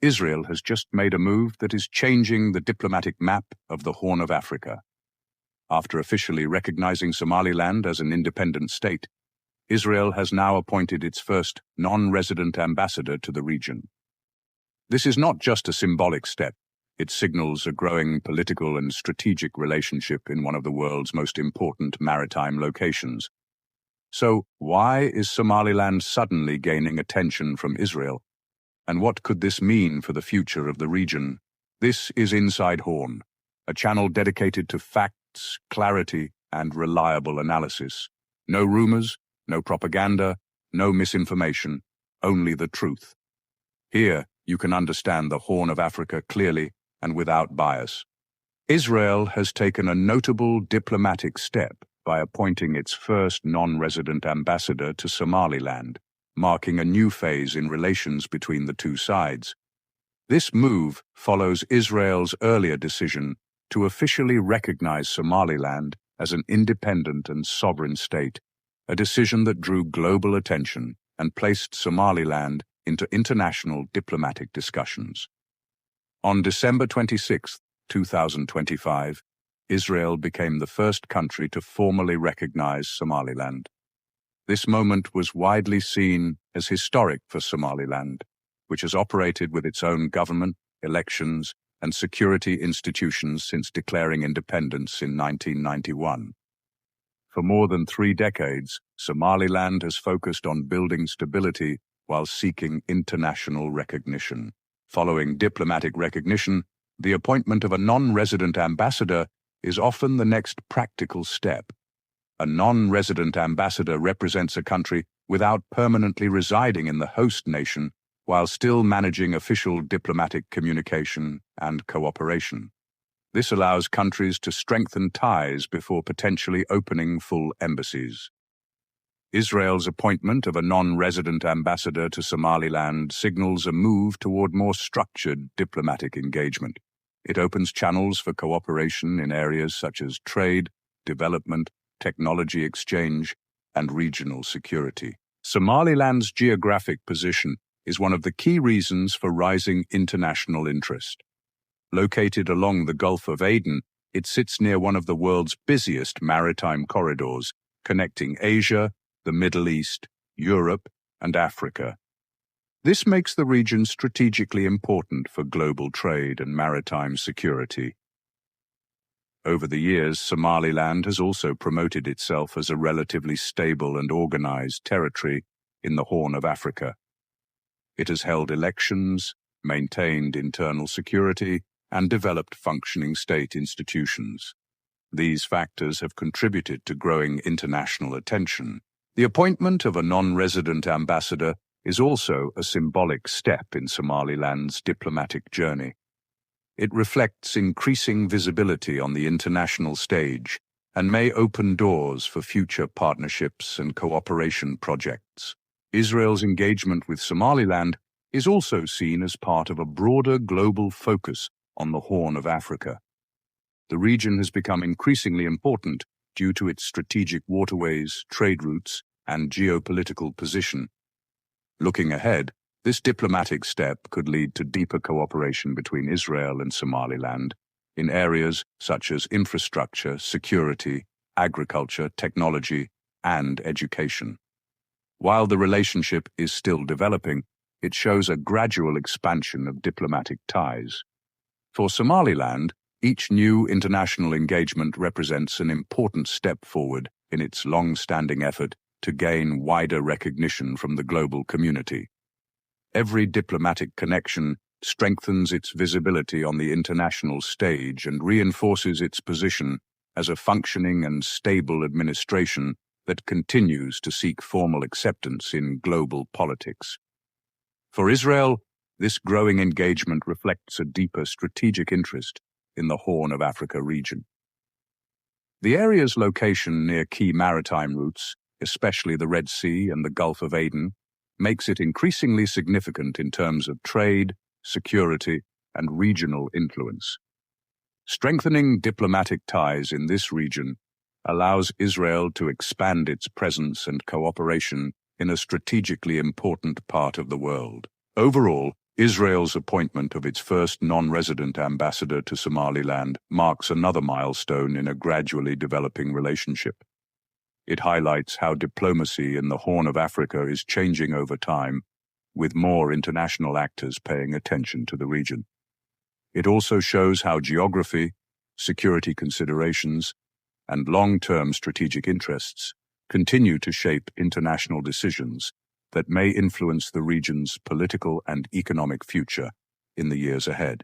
Israel has just made a move that is changing the diplomatic map of the Horn of Africa. After officially recognizing Somaliland as an independent state, Israel has now appointed its first non-resident ambassador to the region. This is not just a symbolic step. It signals a growing political and strategic relationship in one of the world's most important maritime locations. So, why is Somaliland suddenly gaining attention from Israel? And what could this mean for the future of the region? This is Inside Horn, a channel dedicated to facts, clarity, and reliable analysis. No rumors, no propaganda, no misinformation, only the truth. Here, you can understand the Horn of Africa clearly and without bias. Israel has taken a notable diplomatic step by appointing its first non-resident ambassador to Somaliland, marking a new phase in relations between the two sides. This move follows Israel's earlier decision to officially recognize Somaliland as an independent and sovereign state, a decision that drew global attention and placed Somaliland into international diplomatic discussions. On December 26, 2025, Israel became the first country to formally recognize Somaliland. This moment was widely seen as historic for Somaliland, which has operated with its own government, elections, and security institutions since declaring independence in 1991. For more than 3 decades, Somaliland has focused on building stability while seeking international recognition. Following diplomatic recognition, the appointment of a non-resident ambassador is often the next practical step. A non-resident ambassador represents a country without permanently residing in the host nation while still managing official diplomatic communication and cooperation. This allows countries to strengthen ties before potentially opening full embassies. Israel's appointment of a non-resident ambassador to Somaliland signals a move toward more structured diplomatic engagement. It opens channels for cooperation in areas such as trade, development, technology exchange, and regional security. Somaliland's geographic position is one of the key reasons for rising international interest. Located along the Gulf of Aden, it sits near one of the world's busiest maritime corridors, connecting Asia, the Middle East, Europe, and Africa. This makes the region strategically important for global trade and maritime security. Over the years, Somaliland has also promoted itself as a relatively stable and organized territory in the Horn of Africa. It has held elections, maintained internal security, and developed functioning state institutions. These factors have contributed to growing international attention. The appointment of a non-resident ambassador is also a symbolic step in Somaliland's diplomatic journey. It reflects increasing visibility on the international stage and may open doors for future partnerships and cooperation projects. Israel's engagement with Somaliland is also seen as part of a broader global focus on the Horn of Africa. The region has become increasingly important due to its strategic waterways, trade routes, and geopolitical position. Looking ahead, this diplomatic step could lead to deeper cooperation between Israel and Somaliland in areas such as infrastructure, security, agriculture, technology, and education. While the relationship is still developing, it shows a gradual expansion of diplomatic ties. For Somaliland, each new international engagement represents an important step forward in its long-standing effort to gain wider recognition from the global community. Every diplomatic connection strengthens its visibility on the international stage and reinforces its position as a functioning and stable administration that continues to seek formal acceptance in global politics. For Israel, this growing engagement reflects a deeper strategic interest in the Horn of Africa region. The area's location near key maritime routes, especially the Red Sea and the Gulf of Aden, makes it increasingly significant in terms of trade, security, and regional influence. Strengthening diplomatic ties in this region allows Israel to expand its presence and cooperation in a strategically important part of the world. Overall, Israel's appointment of its first non-resident ambassador to Somaliland marks another milestone in a gradually developing relationship. It highlights how diplomacy in the Horn of Africa is changing over time, with more international actors paying attention to the region. It also shows how geography, security considerations, and long-term strategic interests continue to shape international decisions that may influence the region's political and economic future in the years ahead.